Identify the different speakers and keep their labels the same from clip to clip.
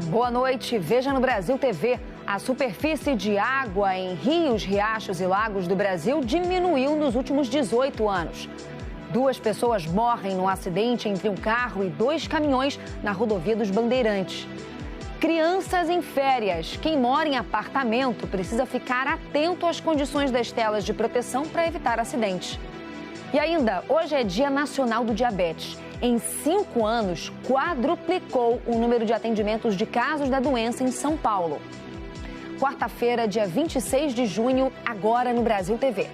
Speaker 1: Boa noite. Veja no Brasil TV. A superfície de água em rios, riachos e lagos do Brasil diminuiu nos últimos 18 anos. 2 pessoas morrem num acidente entre um carro e 2 caminhões na rodovia dos Bandeirantes. Crianças em férias. Quem mora em apartamento precisa ficar atento às condições das telas de proteção para evitar acidentes. E ainda, hoje é Dia Nacional do Diabetes. Em 5 anos, quadruplicou o número de atendimentos de casos da doença em São Paulo. Quarta-feira, dia 26 de junho, agora no Brasil TV.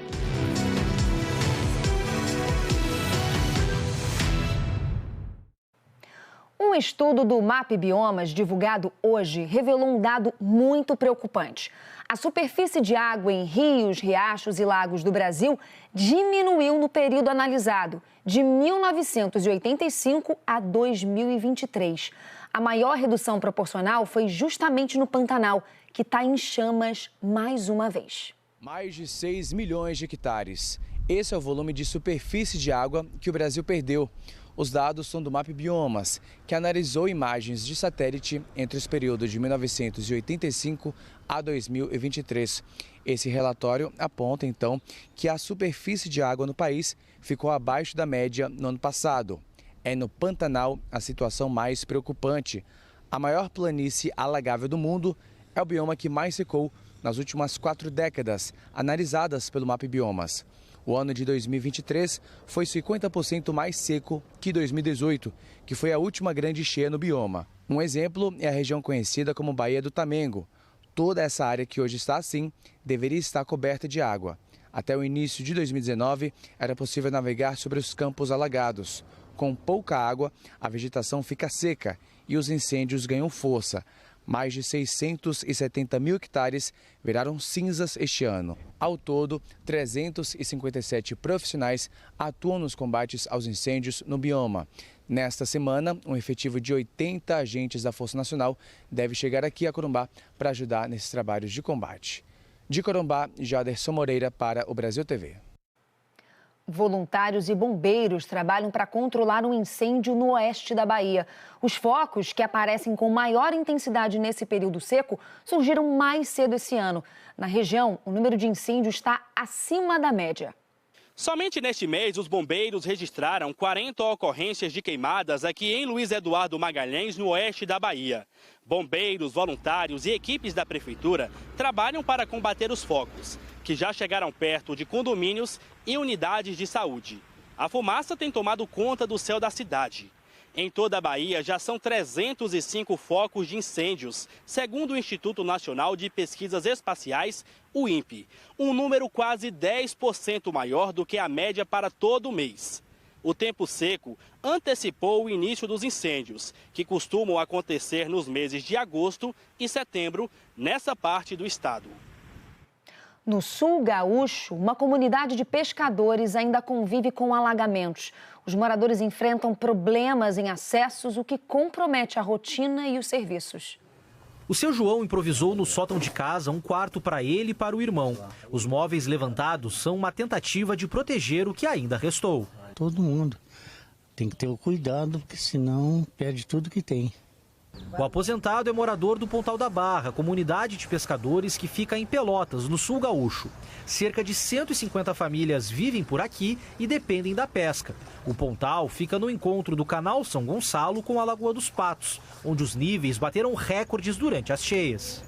Speaker 1: Um estudo do MAP Biomas, divulgado hoje, revelou um dado muito preocupante. A superfície de água em rios, riachos e lagos do Brasil diminuiu no período analisado, de 1985 a 2023. A maior redução proporcional foi justamente no Pantanal, que está em chamas mais uma vez.
Speaker 2: Mais de 6 milhões de hectares. Esse é o volume de superfície de água que o Brasil perdeu. Os dados são do MAP Biomas, que analisou imagens de satélite entre os períodos de 1985 a 2023. Esse relatório aponta, então, que a superfície de água no país ficou abaixo da média no ano passado. É no Pantanal a situação mais preocupante. A maior planície alagável do mundo é o bioma que mais secou nas últimas 4 décadas, analisadas pelo MAP Biomas. O ano de 2023 foi 50% mais seco que 2018, que foi a última grande cheia no bioma. Um exemplo é a região conhecida como Baía do Tamengo. Toda essa área que hoje está assim deveria estar coberta de água. Até o início de 2019, era possível navegar sobre os campos alagados. Com pouca água, a vegetação fica seca e os incêndios ganham força. Mais de 670 mil hectares viraram cinzas este ano. Ao todo, 357 profissionais atuam nos combates aos incêndios no bioma. Nesta semana, um efetivo de 80 agentes da Força Nacional deve chegar aqui a Corumbá para ajudar nesses trabalhos de combate. De Corumbá, Jaderson Moreira para o Brasil TV.
Speaker 1: Voluntários e bombeiros trabalham para controlar um incêndio no oeste da Bahia. Os focos, que aparecem com maior intensidade nesse período seco, surgiram mais cedo esse ano. Na região, o número de incêndios está acima da média.
Speaker 3: Somente neste mês, os bombeiros registraram 40 ocorrências de queimadas aqui em Luiz Eduardo Magalhães, no oeste da Bahia. Bombeiros, voluntários e equipes da prefeitura trabalham para combater os focos, que já chegaram perto de condomínios e unidades de saúde. A fumaça tem tomado conta do céu da cidade. Em toda a Bahia, já são 305 focos de incêndios, segundo o Instituto Nacional de Pesquisas Espaciais, o INPE. Um número quase 10% maior do que a média para todo o mês. O tempo seco antecipou o início dos incêndios, que costumam acontecer nos meses de agosto e setembro, nessa parte do estado.
Speaker 1: No sul gaúcho, uma comunidade de pescadores ainda convive com alagamentos. Os moradores enfrentam problemas em acessos, o que compromete a rotina e os serviços.
Speaker 4: O seu João improvisou no sótão de casa um quarto para ele e para o irmão. Os móveis levantados são uma tentativa de proteger o que ainda restou.
Speaker 5: Todo mundo tem que ter o cuidado, porque senão perde tudo que tem.
Speaker 4: O aposentado é morador do Pontal da Barra, comunidade de pescadores que fica em Pelotas, no sul gaúcho. Cerca de 150 famílias vivem por aqui e dependem da pesca. O Pontal fica no encontro do Canal São Gonçalo com a Lagoa dos Patos, onde os níveis bateram recordes durante as cheias.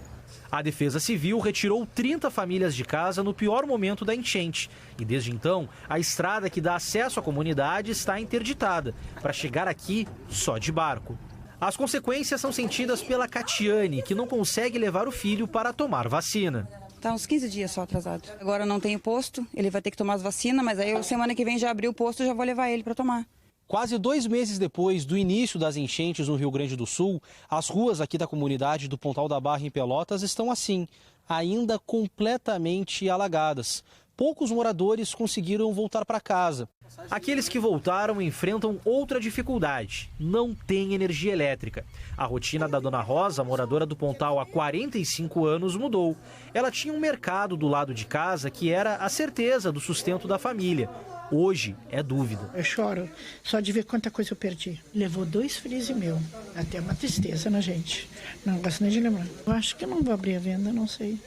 Speaker 4: A Defesa Civil retirou 30 famílias de casa no pior momento da enchente. E desde então, a estrada que dá acesso à comunidade está interditada. Para chegar aqui, só de barco. As consequências são sentidas pela Catiane, que não consegue levar o filho para tomar vacina.
Speaker 6: Está uns 15 dias só atrasado. Agora não tem posto, ele vai ter que tomar as vacinas, mas aí semana que vem já abriu o posto e já vou levar ele para tomar.
Speaker 4: Quase 2 meses depois do início das enchentes no Rio Grande do Sul, as ruas aqui da comunidade do Pontal da Barra em Pelotas estão assim, ainda completamente alagadas. Poucos moradores conseguiram voltar para casa. Aqueles que voltaram enfrentam outra dificuldade: não tem energia elétrica. A rotina da Dona Rosa, moradora do Pontal há 45 anos, mudou. Ela tinha um mercado do lado de casa que era a certeza do sustento da família. Hoje é dúvida.
Speaker 7: Eu choro só de ver quanta coisa eu perdi. Levou 2 filhos e meu. Até uma tristeza na gente. Não gosto nem de lembrar. Eu acho que eu não vou abrir a venda, não sei.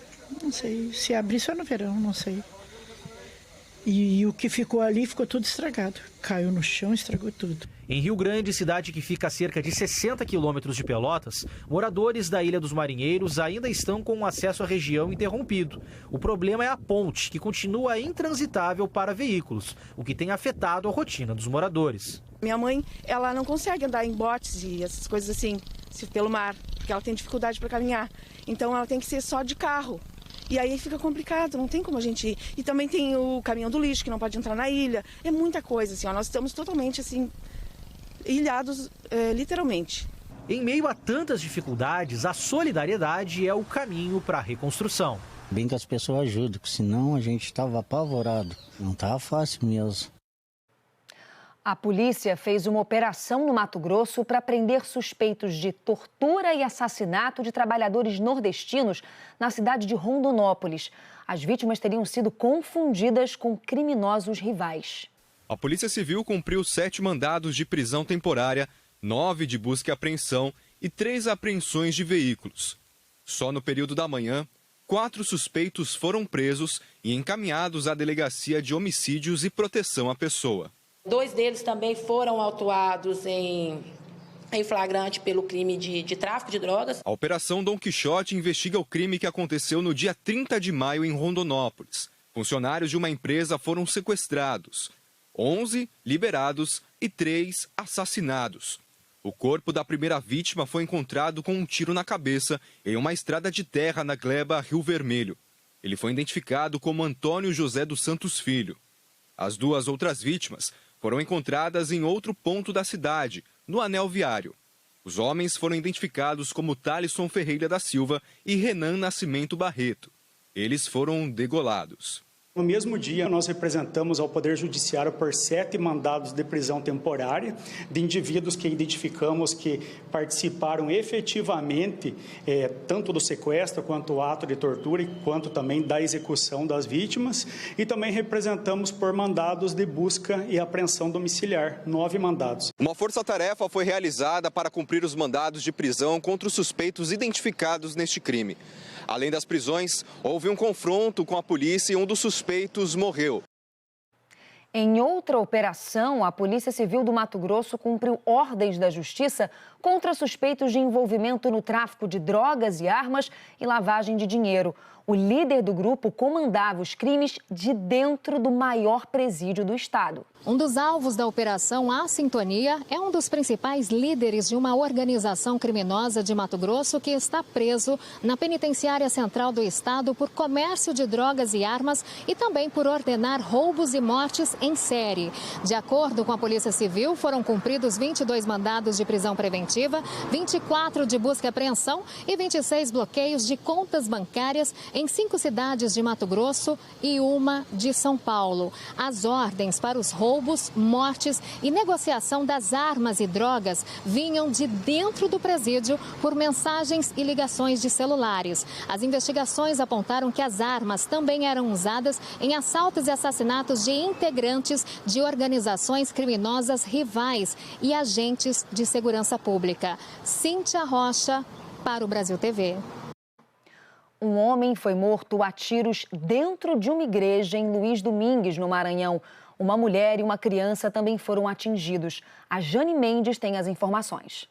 Speaker 7: Não sei. Se abrir só no verão, não sei. E o que ficou ali ficou tudo estragado. Caiu no chão, estragou tudo.
Speaker 4: Em Rio Grande, cidade que fica a cerca de 60 quilômetros de Pelotas, moradores da Ilha dos Marinheiros ainda estão com o acesso à região interrompido. O problema é a ponte, que continua intransitável para veículos, o que tem afetado a rotina dos moradores.
Speaker 8: Minha mãe, ela não consegue andar em botes e essas coisas assim, pelo mar, porque ela tem dificuldade para caminhar. Então ela tem que ser só de carro. E aí fica complicado, não tem como a gente ir. E também tem o caminhão do lixo, que não pode entrar na ilha. É muita coisa, assim, ó. Nós estamos totalmente, assim, ilhados, literalmente.
Speaker 4: Em meio a tantas dificuldades, a solidariedade é o caminho para a reconstrução.
Speaker 5: Bem que as pessoas ajudam, porque senão a gente estava apavorado. Não estava fácil mesmo.
Speaker 1: A polícia fez uma operação no Mato Grosso para prender suspeitos de tortura e assassinato de trabalhadores nordestinos na cidade de Rondonópolis. As vítimas teriam sido confundidas com criminosos rivais.
Speaker 9: A Polícia Civil cumpriu 7 mandados de prisão temporária, 9 de busca e apreensão e 3 apreensões de veículos. Só no período da manhã, 4 suspeitos foram presos e encaminhados à Delegacia de Homicídios e Proteção à Pessoa.
Speaker 10: 2 deles também foram autuados em flagrante pelo crime de tráfico de drogas.
Speaker 9: A Operação Dom Quixote investiga o crime que aconteceu no dia 30 de maio em Rondonópolis. Funcionários de uma empresa foram sequestrados, 11 liberados e 3 assassinados. O corpo da primeira vítima foi encontrado com um tiro na cabeça em uma estrada de terra na gleba Rio Vermelho. Ele foi identificado como Antônio José dos Santos Filho. As 2 outras vítimas foram encontradas em outro ponto da cidade, no anel viário. Os homens foram identificados como Thalisson Ferreira da Silva e Renan Nascimento Barreto. Eles foram degolados.
Speaker 11: No mesmo dia, nós representamos ao Poder Judiciário por 7 mandados de prisão temporária de indivíduos que identificamos que participaram efetivamente tanto do sequestro quanto do ato de tortura, quanto também da execução das vítimas. E também representamos por mandados de busca e apreensão domiciliar, 9 mandados.
Speaker 9: Uma força-tarefa foi realizada para cumprir os mandados de prisão contra os suspeitos identificados neste crime. Além das prisões, houve um confronto com a polícia e um dos suspeitos morreu.
Speaker 1: Em outra operação, a Polícia Civil do Mato Grosso cumpriu ordens da Justiça contra suspeitos de envolvimento no tráfico de drogas e armas e lavagem de dinheiro. O líder do grupo comandava os crimes de dentro do maior presídio do estado.
Speaker 12: Um dos alvos da Operação A Sintonia é um dos principais líderes de uma organização criminosa de Mato Grosso que está preso na Penitenciária Central do Estado por comércio de drogas e armas e também por ordenar roubos e mortes em série. De acordo com a Polícia Civil, foram cumpridos 22 mandados de prisão preventiva, 24 de busca e apreensão e 26 bloqueios de contas bancárias em 5 cidades de Mato Grosso e 1 de São Paulo. As ordens para os roubos, mortes e negociação das armas e drogas vinham de dentro do presídio por mensagens e ligações de celulares. As investigações apontaram que as armas também eram usadas em assaltos e assassinatos de integrantes de organizações criminosas rivais e agentes de segurança pública. Cíntia Rocha, para o Brasil TV.
Speaker 1: Um homem foi morto a tiros dentro de uma igreja em Luiz Domingues, no Maranhão. Uma mulher e uma criança também foram atingidos. A Jane Mendes tem as informações.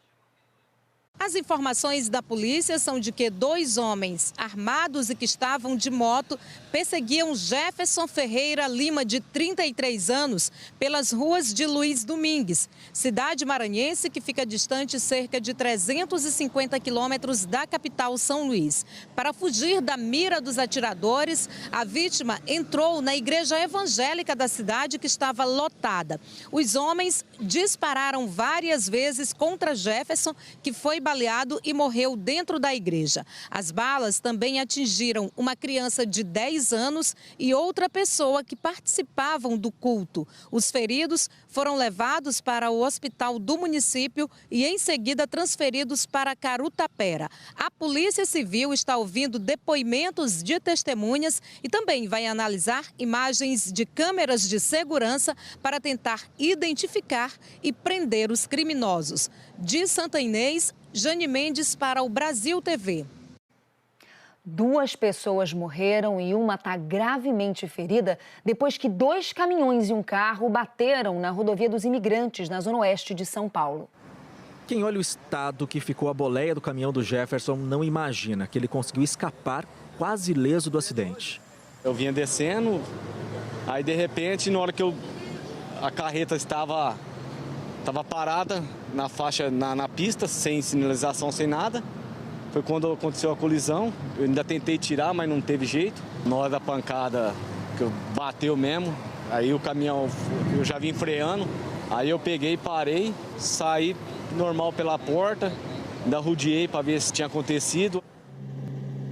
Speaker 13: As informações da polícia são de que 2 homens armados e que estavam de moto perseguiam Jefferson Ferreira Lima, de 33 anos, pelas ruas de Luiz Domingues, cidade maranhense que fica distante cerca de 350 quilômetros da capital São Luís. Para fugir da mira dos atiradores, a vítima entrou na igreja evangélica da cidade, que estava lotada. Os homens dispararam várias vezes contra Jefferson, que foi baleado baleado e morreu dentro da igreja. As balas também atingiram uma criança de 10 anos e outra pessoa que participavam do culto. Os feridos foram levados para o hospital do município e em seguida transferidos para Carutapera. A Polícia Civil está ouvindo depoimentos de testemunhas e também vai analisar imagens de câmeras de segurança para tentar identificar e prender os criminosos. De Santa Inês, Jane Mendes para o Brasil TV.
Speaker 1: 2 pessoas morreram e uma está gravemente ferida depois que 2 caminhões e um carro bateram na rodovia dos Imigrantes, na zona oeste de São Paulo.
Speaker 14: Quem olha o estado que ficou a boleia do caminhão do Jefferson não imagina que ele conseguiu escapar quase ileso do acidente.
Speaker 15: Eu vinha descendo, aí de repente, na hora que a carreta estava parada na faixa, na pista, sem sinalização, sem nada. Foi quando aconteceu a colisão. Eu ainda tentei tirar, mas não teve jeito. Na hora da pancada, que eu bateu mesmo, aí o caminhão, eu já vim freando. Aí eu peguei, parei, saí normal pela porta, ainda rodeei para ver se tinha acontecido.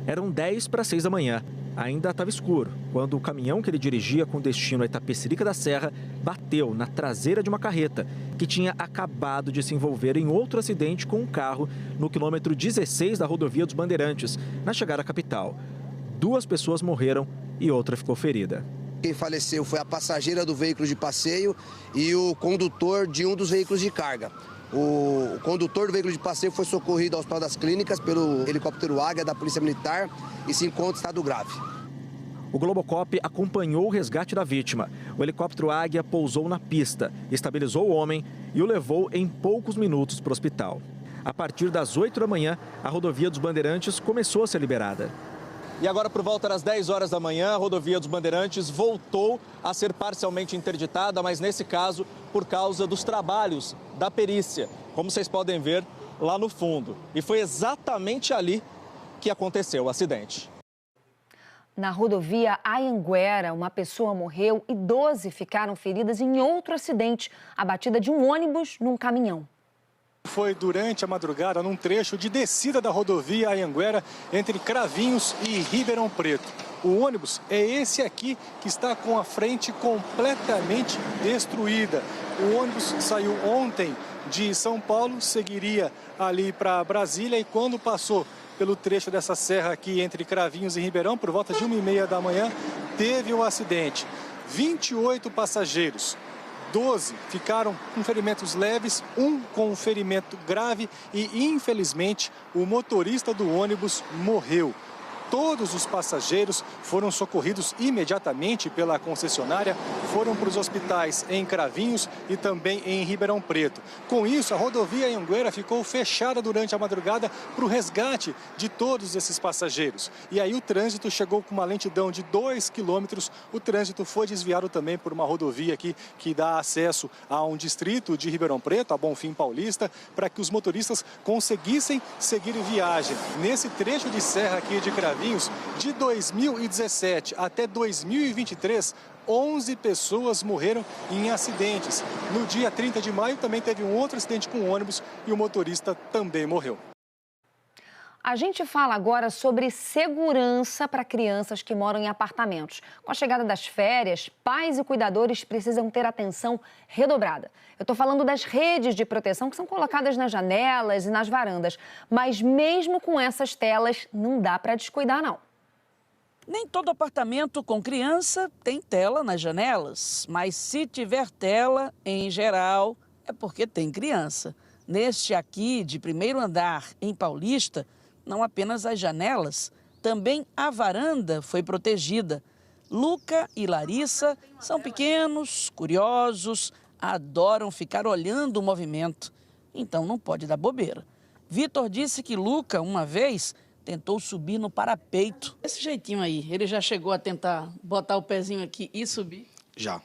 Speaker 14: Eram 5:50 da manhã. Ainda estava escuro, quando o caminhão que ele dirigia com destino a Itapecerica da Serra bateu na traseira de uma carreta que tinha acabado de se envolver em outro acidente com um carro no quilômetro 16 da rodovia dos Bandeirantes, na chegada à capital. 2 pessoas morreram e outra ficou ferida.
Speaker 16: Quem faleceu foi a passageira do veículo de passeio e o condutor de um dos veículos de carga. O condutor do veículo de passeio foi socorrido ao Hospital das Clínicas pelo helicóptero Águia da Polícia Militar e se encontra em estado grave.
Speaker 14: O Globocop acompanhou o resgate da vítima. O helicóptero Águia pousou na pista, estabilizou o homem e o levou em poucos minutos para o hospital. A partir das 8 da manhã, a rodovia dos Bandeirantes começou a ser liberada.
Speaker 17: E agora, por volta das 10 horas da manhã, a rodovia dos Bandeirantes voltou a ser parcialmente interditada, mas nesse caso por causa dos trabalhos da perícia, como vocês podem ver lá no fundo. E foi exatamente ali que aconteceu o acidente.
Speaker 1: Na rodovia Anhanguera, uma pessoa morreu e 12 ficaram feridas em outro acidente, a batida de um ônibus num caminhão.
Speaker 18: Foi durante a madrugada num trecho de descida da rodovia Anhanguera entre Cravinhos e Ribeirão Preto. O ônibus é esse aqui que está com a frente completamente destruída. O ônibus saiu ontem de São Paulo, seguiria ali para Brasília e quando passou pelo trecho dessa serra aqui entre Cravinhos e Ribeirão, por volta de 1h30 da manhã, teve um acidente. 28 passageiros. 12 ficaram com ferimentos leves, um com ferimento grave e, infelizmente, o motorista do ônibus morreu. Todos os passageiros foram socorridos imediatamente pela concessionária, foram para os hospitais em Cravinhos e também em Ribeirão Preto. Com isso, a rodovia Anhanguera ficou fechada durante a madrugada para o resgate de todos esses passageiros. E aí o trânsito chegou com uma lentidão de 2 quilômetros. O trânsito foi desviado também por uma rodovia aqui que dá acesso a um distrito de Ribeirão Preto, a Bonfim Paulista, para que os motoristas conseguissem seguir viagem. Nesse trecho de serra aqui de Cravinhos, de 2017 até 2023, 11 pessoas morreram em acidentes. No dia 30 de maio também teve um outro acidente com ônibus e o motorista também morreu.
Speaker 1: A gente fala agora sobre segurança para crianças que moram em apartamentos. Com a chegada das férias, pais e cuidadores precisam ter atenção redobrada. Eu estou falando das redes de proteção que são colocadas nas janelas e nas varandas. Mas mesmo com essas telas, não dá para descuidar, não.
Speaker 19: Nem todo apartamento com criança tem tela nas janelas. Mas se tiver tela, em geral, é porque tem criança. Neste aqui, de primeiro andar, em Paulista, não apenas as janelas, também a varanda foi protegida. Luca e Larissa são pequenos, curiosos, adoram ficar olhando o movimento. Então não pode dar bobeira. Vitor disse que Luca, uma vez, tentou subir no parapeito. Esse jeitinho aí, ele já chegou a tentar botar o pezinho aqui e subir?
Speaker 20: Já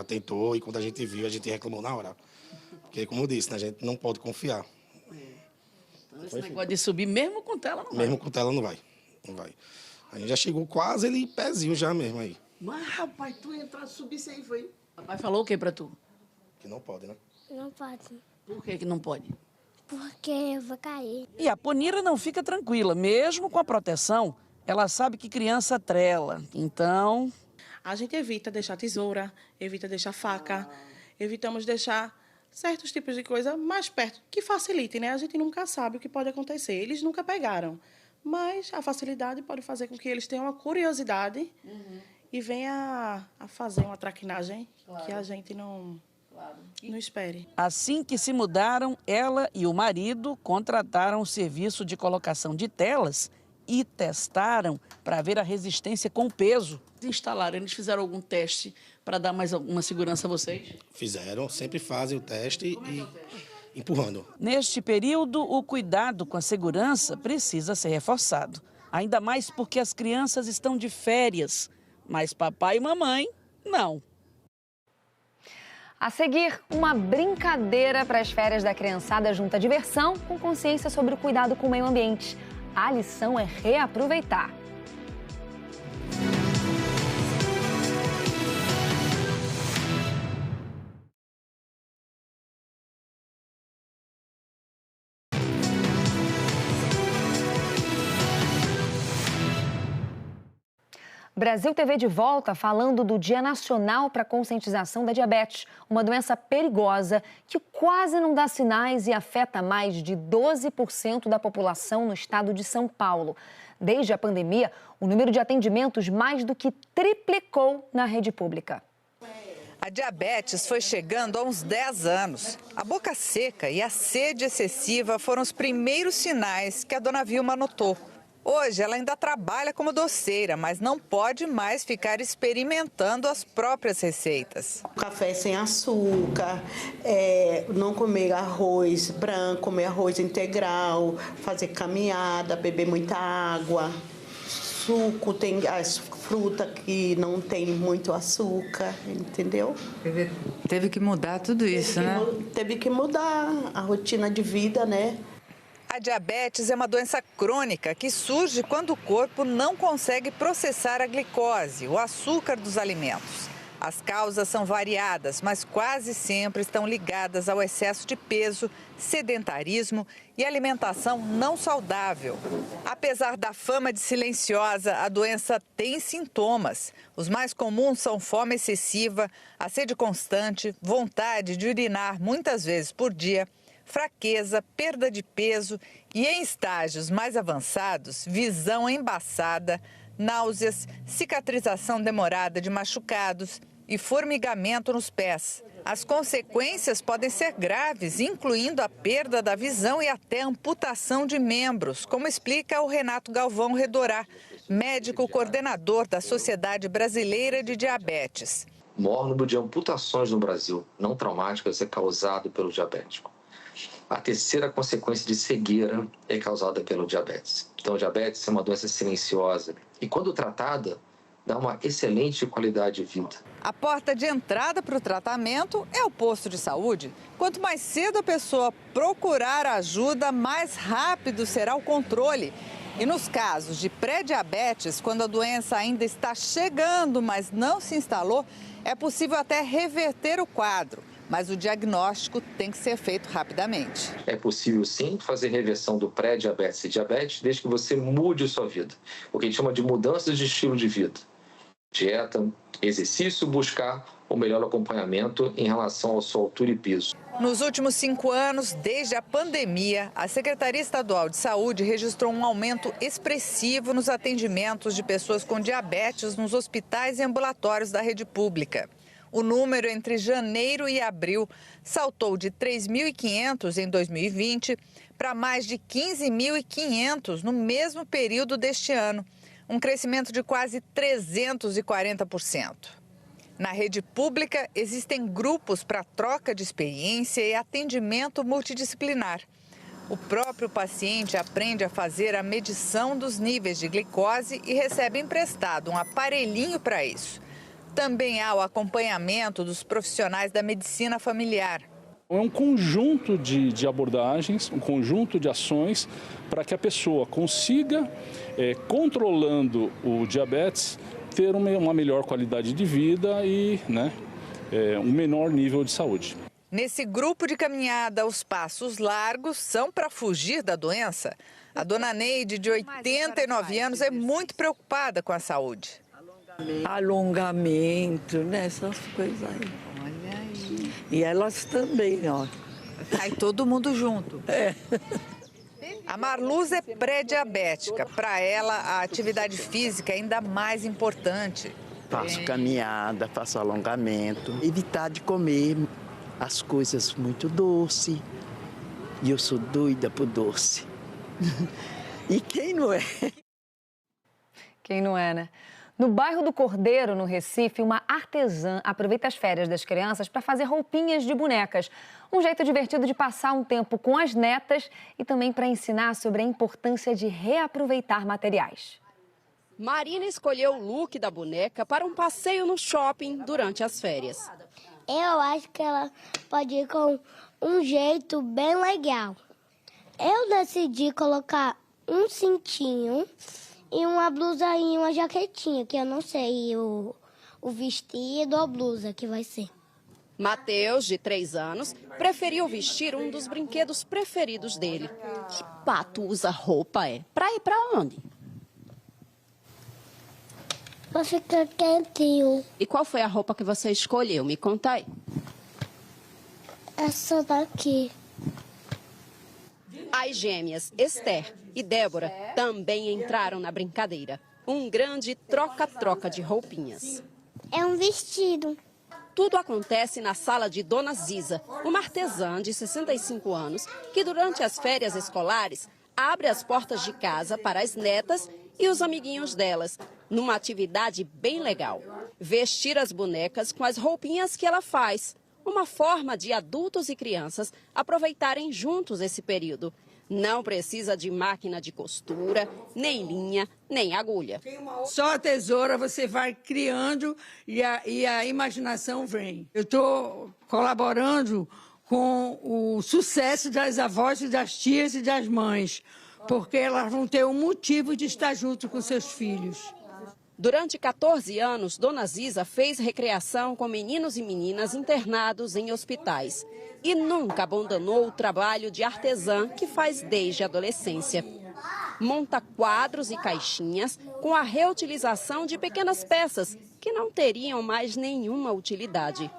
Speaker 20: tentou e quando a gente viu, a gente reclamou na hora. Porque, como eu disse, né, a gente não pode confiar.
Speaker 19: Esse negócio de subir, mesmo com tela, não vai.
Speaker 20: Mesmo com tela, não vai. A gente já chegou quase ele pezinho já mesmo aí.
Speaker 19: Mas, rapaz, tu entrar, subir sem foi. Papai falou o que pra tu?
Speaker 20: Que não pode, né?
Speaker 21: Não pode.
Speaker 19: Por que não pode?
Speaker 21: Porque eu vou cair.
Speaker 19: E a Ponira não fica tranquila, mesmo com a proteção, ela sabe que criança trela, então...
Speaker 22: A gente evita deixar tesoura, evita deixar faca, evitamos deixar certos tipos de coisa mais perto, que facilite, né? A gente nunca sabe o que pode acontecer. Eles nunca pegaram, mas a facilidade pode fazer com que eles tenham uma curiosidade e venha a fazer uma traquinagem que a gente não espere.
Speaker 19: Assim que se mudaram, ela e o marido contrataram o serviço de colocação de telas e testaram para ver a resistência com o peso.
Speaker 22: Instalaram, eles fizeram algum teste para dar mais alguma segurança a vocês?
Speaker 20: Fizeram, sempre fazem o teste e empurrando.
Speaker 19: Neste período, o cuidado com a segurança precisa ser reforçado. Ainda mais porque as crianças estão de férias, mas papai e mamãe não.
Speaker 1: A seguir, uma brincadeira para as férias da criançada junta diversão com consciência sobre o cuidado com o meio ambiente. A lição é reaproveitar. Brasil TV de volta falando do Dia Nacional para a Conscientização da Diabetes, uma doença perigosa que quase não dá sinais e afeta mais de 12% da população no estado de São Paulo. Desde a pandemia, o número de atendimentos mais do que triplicou na rede pública.
Speaker 23: A diabetes foi chegando há uns 10 anos. A boca seca e a sede excessiva foram os primeiros sinais que a dona Vilma notou. Hoje, ela ainda trabalha como doceira, mas não pode mais ficar experimentando as próprias receitas.
Speaker 24: Café sem açúcar, não comer arroz branco, comer arroz integral, fazer caminhada, beber muita água, suco, tem as frutas que não tem muito açúcar, entendeu?
Speaker 23: Teve que mudar tudo isso, né?
Speaker 24: Teve que mudar a rotina de vida, né?
Speaker 23: A diabetes é uma doença crônica que surge quando o corpo não consegue processar a glicose, o açúcar dos alimentos. As causas são variadas, mas quase sempre estão ligadas ao excesso de peso, sedentarismo e alimentação não saudável. Apesar da fama de silenciosa, a doença tem sintomas. Os mais comuns são fome excessiva, a sede constante, vontade de urinar muitas vezes por dia, fraqueza, perda de peso e, em estágios mais avançados, visão embaçada, náuseas, cicatrização demorada de machucados e formigamento nos pés. As consequências podem ser graves, incluindo a perda da visão e até amputação de membros, como explica o Renato Galvão Redorá, médico coordenador da Sociedade Brasileira de Diabetes.
Speaker 25: O maior número de amputações no Brasil não traumáticas é causado pelo diabético. A terceira consequência de cegueira é causada pelo diabetes. Então, o diabetes é uma doença silenciosa e, quando tratada, dá uma excelente qualidade de vida.
Speaker 23: A porta de entrada para o tratamento é o posto de saúde. Quanto mais cedo a pessoa procurar ajuda, mais rápido será o controle. E nos casos de pré-diabetes, quando a doença ainda está chegando, mas não se instalou, é possível até reverter o quadro. Mas o diagnóstico tem que ser feito rapidamente.
Speaker 25: É possível, sim, fazer reversão do pré-diabetes e diabetes, desde que você mude sua vida. O que a gente chama de mudanças de estilo de vida. Dieta, exercício, buscar o melhor acompanhamento em relação à sua altura e peso.
Speaker 23: Nos últimos 5 anos, desde a pandemia, a Secretaria Estadual de Saúde registrou um aumento expressivo nos atendimentos de pessoas com diabetes nos hospitais e ambulatórios da rede pública. O número entre janeiro e abril saltou de 3.500 em 2020 para mais de 15.500 no mesmo período deste ano, um crescimento de quase 340%. Na rede pública, existem grupos para troca de experiência e atendimento multidisciplinar. O próprio paciente aprende a fazer a medição dos níveis de glicose e recebe emprestado um aparelhinho para isso. Também há o acompanhamento dos profissionais da medicina familiar.
Speaker 26: É um conjunto de abordagens, um conjunto de ações para que a pessoa consiga, controlando o diabetes, ter uma melhor qualidade de vida e um menor nível de saúde.
Speaker 23: Nesse grupo de caminhada, os passos largos são para fugir da doença? A dona Neide, de 89 anos, é muito preocupada com a saúde.
Speaker 2: Alongamento, né? Essas coisas aí.
Speaker 23: Olha aí.
Speaker 2: E elas também, ó.
Speaker 23: Aí todo mundo junto.
Speaker 2: É.
Speaker 23: A Marluz é pré-diabética. Para ela, a atividade física é ainda mais importante.
Speaker 2: Faço caminhada, faço alongamento. Evitar de comer as coisas muito doces. E eu sou doida por doce. E quem não é?
Speaker 1: Quem não é, né? No bairro do Cordeiro, no Recife, uma artesã aproveita as férias das crianças para fazer roupinhas de bonecas. Um jeito divertido de passar um tempo com as netas e também para ensinar sobre a importância de reaproveitar materiais.
Speaker 3: Marina escolheu o look da boneca para um passeio no shopping durante as férias.
Speaker 21: Eu acho que ela pode ir com um jeito bem legal. Eu decidi colocar um cintinho e uma blusa e uma jaquetinha, que eu não sei o vestido ou blusa que vai ser.
Speaker 3: Mateus, de 3 anos, preferiu vestir um dos brinquedos preferidos dele. Que pato usa roupa, é? Pra ir pra onde?
Speaker 21: Pra ficar quentinho.
Speaker 3: E qual foi a roupa que você escolheu? Me conta aí.
Speaker 21: Essa daqui.
Speaker 3: As gêmeas Esther e Débora também entraram na brincadeira. Um grande troca-troca de roupinhas.
Speaker 21: É um vestido.
Speaker 3: Tudo acontece na sala de Dona Ziza, uma artesã de 65 anos que durante as férias escolares abre as portas de casa para as netas e os amiguinhos delas, numa atividade bem legal. Vestir as bonecas com as roupinhas que ela faz. Uma forma de adultos e crianças aproveitarem juntos esse período. Não precisa de máquina de costura, nem linha, nem agulha.
Speaker 2: Só a tesoura você vai criando e a imaginação vem. Eu estou colaborando com o sucesso das avós, das tias e das mães, porque elas vão ter um motivo de estar junto com seus filhos.
Speaker 3: Durante 14 anos, Dona Ziza fez recreação com meninos e meninas internados em hospitais. E nunca abandonou o trabalho de artesã que faz desde a adolescência. Monta quadros e caixinhas com a reutilização de pequenas peças que não teriam mais nenhuma utilidade.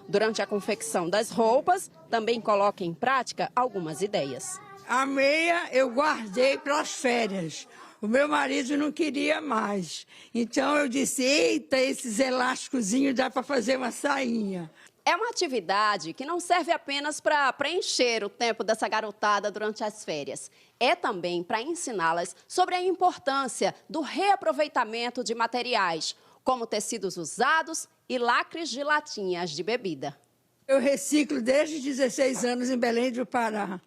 Speaker 3: Durante a confecção das roupas, também coloca em prática algumas ideias.
Speaker 2: A meia eu guardei para as férias. O meu marido não queria mais. Então eu disse, eita, esses elásticozinhos dá para fazer uma sainha.
Speaker 3: É uma atividade que não serve apenas para preencher o tempo dessa garotada durante as férias. É também para ensiná-las sobre a importância do reaproveitamento de materiais, como tecidos usados e lacres de latinhas de bebida.
Speaker 2: Eu reciclo desde 16 anos em Belém do Pará.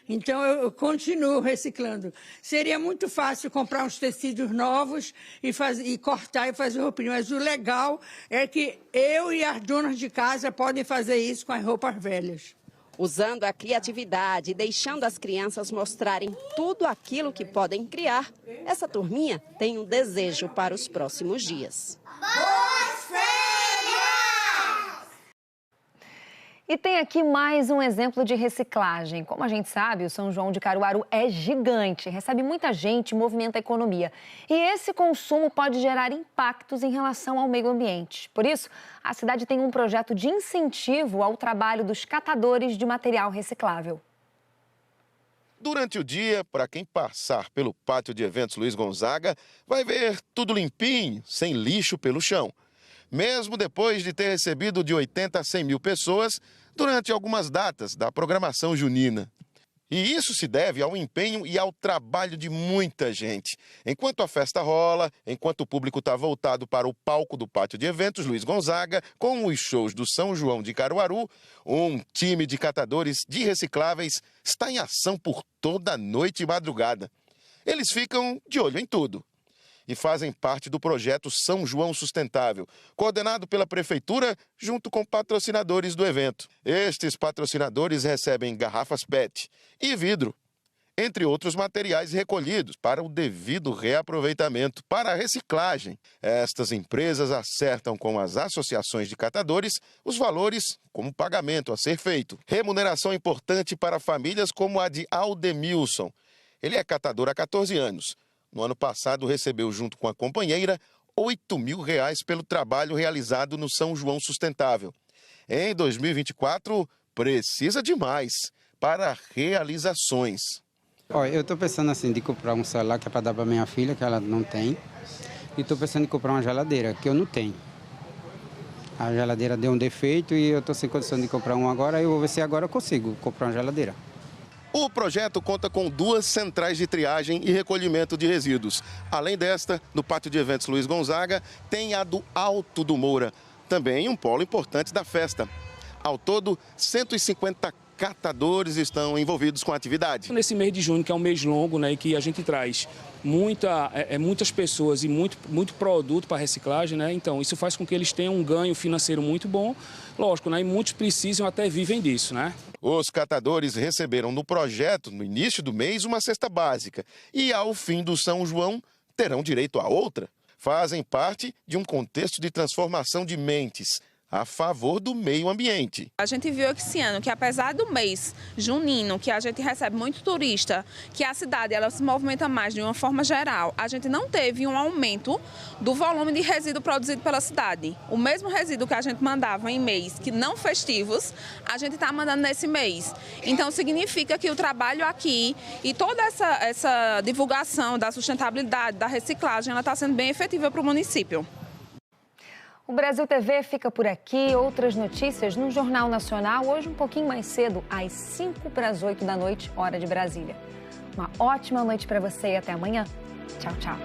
Speaker 2: Então, eu continuo reciclando. Seria muito fácil comprar uns tecidos novos e cortar e fazer roupinha. Mas o legal é que eu e as donas de casa podem fazer isso com as roupas velhas.
Speaker 3: Usando a criatividade e deixando as crianças mostrarem tudo aquilo que podem criar, essa turminha tem um desejo para os próximos dias.
Speaker 1: E tem aqui mais um exemplo de reciclagem. Como a gente sabe, o São João de Caruaru é gigante, recebe muita gente e movimenta a economia. E esse consumo pode gerar impactos em relação ao meio ambiente. Por isso, a cidade tem um projeto de incentivo ao trabalho dos catadores de material reciclável.
Speaker 4: Durante o dia, para quem passar pelo pátio de eventos Luiz Gonzaga, vai ver tudo limpinho, sem lixo pelo chão. Mesmo depois de ter recebido de 80 a 100 mil pessoas durante algumas datas da programação junina. E isso se deve ao empenho e ao trabalho de muita gente. Enquanto a festa rola, enquanto o público está voltado para o palco do pátio de eventos Luiz Gonzaga, com os shows do São João de Caruaru, um time de catadores de recicláveis está em ação por toda a noite e madrugada. Eles ficam de olho em tudo. E fazem parte do projeto São João Sustentável, coordenado pela Prefeitura junto com patrocinadores do evento. Estes patrocinadores recebem garrafas PET e vidro. entre outros materiais recolhidos para o devido reaproveitamento para a reciclagem. Estas empresas acertam com as associações de catadores os valores como pagamento a ser feito. Remuneração importante para famílias como a de Aldemilson. Ele é catador há 14 anos. No ano passado recebeu, junto com a companheira, R$8.000 pelo trabalho realizado no São João Sustentável. Em 2024, precisa de mais para realizações.
Speaker 5: Olha, eu estou pensando assim de comprar um celular que é para dar para minha filha, que ela não tem. E estou pensando em comprar uma geladeira, que eu não tenho. A geladeira deu um defeito e eu estou sem condição de comprar uma agora. Eu vou ver se agora eu consigo comprar uma geladeira.
Speaker 4: O projeto conta com 2 centrais de triagem e recolhimento de resíduos. Além desta, no Pátio de Eventos Luiz Gonzaga, tem a do Alto do Moura, também um polo importante da festa. Ao todo, 150 catadores estão envolvidos com a atividade.
Speaker 6: Nesse mês de junho, que é um mês longo, né, e que a gente traz muitas pessoas e muito produto para reciclagem, né, então isso faz com que eles tenham um ganho financeiro muito bom, lógico, né, e muitos precisam até vivem disso, né.
Speaker 4: Os catadores receberam no projeto, no início do mês, uma cesta básica e ao fim do São João terão direito a outra. Fazem parte de um contexto de transformação de mentes a favor do meio ambiente.
Speaker 7: A gente viu esse ano que, apesar do mês junino, que a gente recebe muito turista, que a cidade ela se movimenta mais de uma forma geral, a gente não teve um aumento do volume de resíduo produzido pela cidade. O mesmo resíduo que a gente mandava em mês que não festivos, a gente está mandando nesse mês. Então significa que o trabalho aqui e toda essa divulgação da sustentabilidade, da reciclagem, ela está sendo bem efetiva para o município.
Speaker 1: O Brasil TV fica por aqui. Outras notícias no Jornal Nacional, hoje um pouquinho mais cedo, às 7:55 da noite, hora de Brasília. Uma ótima noite para você e até amanhã. Tchau, tchau.